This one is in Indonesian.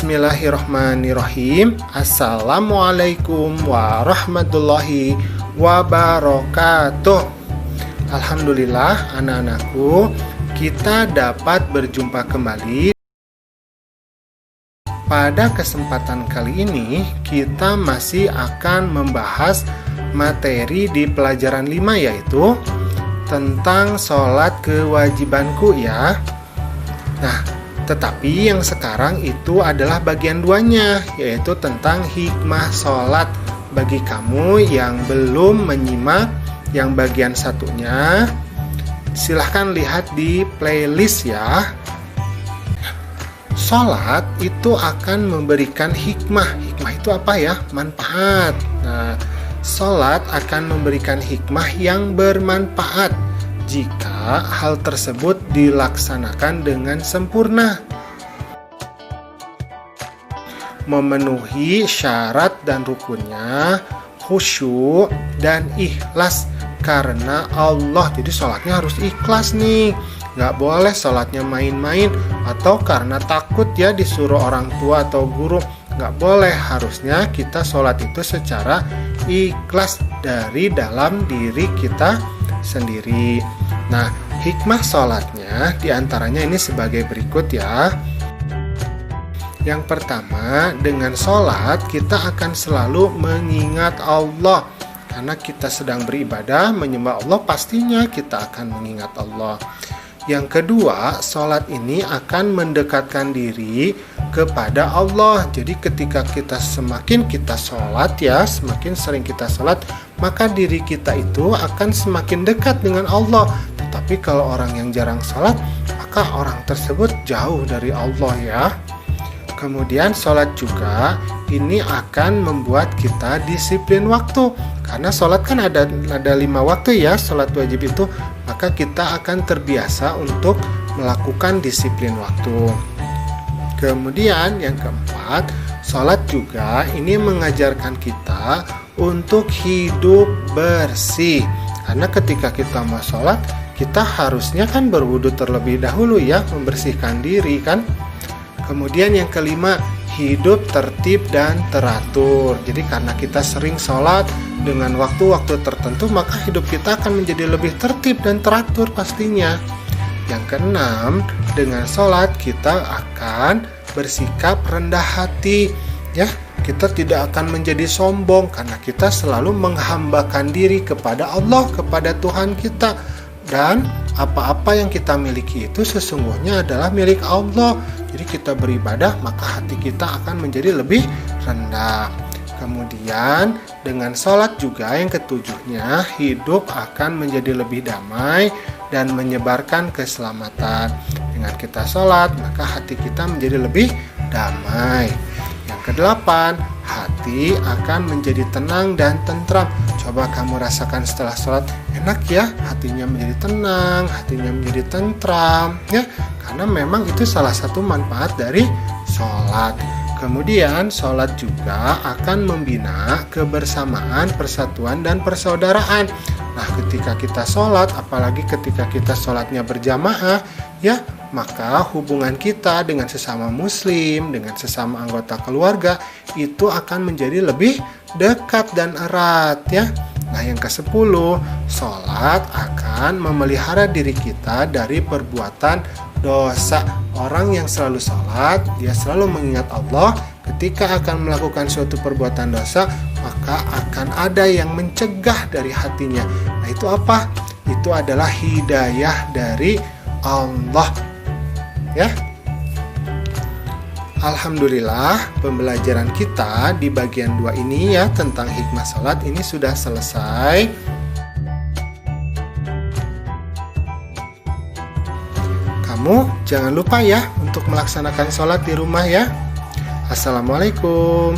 Bismillahirrahmanirrahim. Assalamualaikum warahmatullahi wabarakatuh. Alhamdulillah anak-anakku, kita dapat berjumpa kembali. Pada kesempatan kali ini kita masih akan membahas materi di pelajaran 5, yaitu tentang sholat kewajibanku ya. Nah, tetapi yang sekarang itu adalah bagian 2-nya, yaitu tentang hikmah sholat. Bagi kamu yang belum menyimak yang bagian 1-nya, silahkan lihat di playlist ya. Sholat itu akan memberikan hikmah. Hikmah itu apa ya? Manfaat. Nah, sholat akan memberikan hikmah yang bermanfaat jika hal tersebut dilaksanakan dengan sempurna, memenuhi syarat dan rukunnya, khusyuk dan ikhlas karena Allah. Jadi sholatnya harus ikhlas nih, nggak boleh sholatnya main-main atau karena takut ya disuruh orang tua atau guru. Nggak boleh, harusnya kita sholat itu secara ikhlas dari dalam diri kita sendiri. Nah, hikmah sholatnya diantaranya ini sebagai berikut ya. Yang pertama, dengan sholat kita akan selalu mengingat Allah. Karena kita sedang beribadah, menyembah Allah, pastinya kita akan mengingat Allah. Yang kedua, sholat ini akan mendekatkan diri kepada Allah. Jadi ketika semakin kita sholat ya, semakin sering kita sholat, maka diri kita itu akan semakin dekat dengan Allah. Tetapi kalau orang yang jarang sholat, maka orang tersebut jauh dari Allah ya. Kemudian sholat juga ini akan membuat kita disiplin waktu. Karena sholat kan ada 5 waktu ya, sholat wajib itu. Maka kita akan terbiasa untuk melakukan disiplin waktu. Kemudian yang keempat, sholat juga ini mengajarkan kita untuk hidup bersih. Karena ketika kita mau sholat, kita harusnya kan berwudu terlebih dahulu ya, membersihkan diri kan. Kemudian yang kelima, hidup tertib dan teratur. Jadi karena kita sering sholat dengan waktu-waktu tertentu, maka hidup kita akan menjadi lebih tertib dan teratur pastinya. Yang keenam, dengan sholat kita akan bersikap rendah hati ya. Kita tidak akan menjadi sombong karena kita selalu menghambakan diri kepada Allah, kepada Tuhan kita. Dan apa-apa yang kita miliki itu sesungguhnya adalah milik Allah. Jadi kita beribadah, maka hati kita akan menjadi lebih rendah. Kemudian dengan sholat juga yang ketujuhnya, hidup akan menjadi lebih damai dan menyebarkan keselamatan. Dengan kita sholat, maka hati kita menjadi lebih damai. Yang kedelapan, hati akan menjadi tenang dan tentram. Coba kamu rasakan setelah sholat, enak ya, hatinya menjadi tenang, hatinya menjadi tentram ya. Karena memang itu salah satu manfaat dari sholat. Kemudian sholat juga akan membina kebersamaan, persatuan, dan persaudaraan. Nah, ketika kita sholat, apalagi ketika kita sholatnya berjamaah, ya, maka hubungan kita dengan sesama muslim, dengan sesama anggota keluarga, itu akan menjadi lebih dekat dan erat, ya. Nah, yang ke-10, sholat akan memelihara diri kita dari perbuatan dosa. Orang yang selalu sholat, dia selalu mengingat Allah. Ketika akan melakukan suatu perbuatan dosa, maka akan ada yang mencegah dari hatinya. Nah, itu apa? Itu adalah hidayah dari Allah. Ya. Alhamdulillah, pembelajaran kita di bagian 2 ini ya tentang hikmah sholat ini sudah selesai. Kamu jangan lupa ya untuk melaksanakan sholat di rumah ya. Assalamualaikum.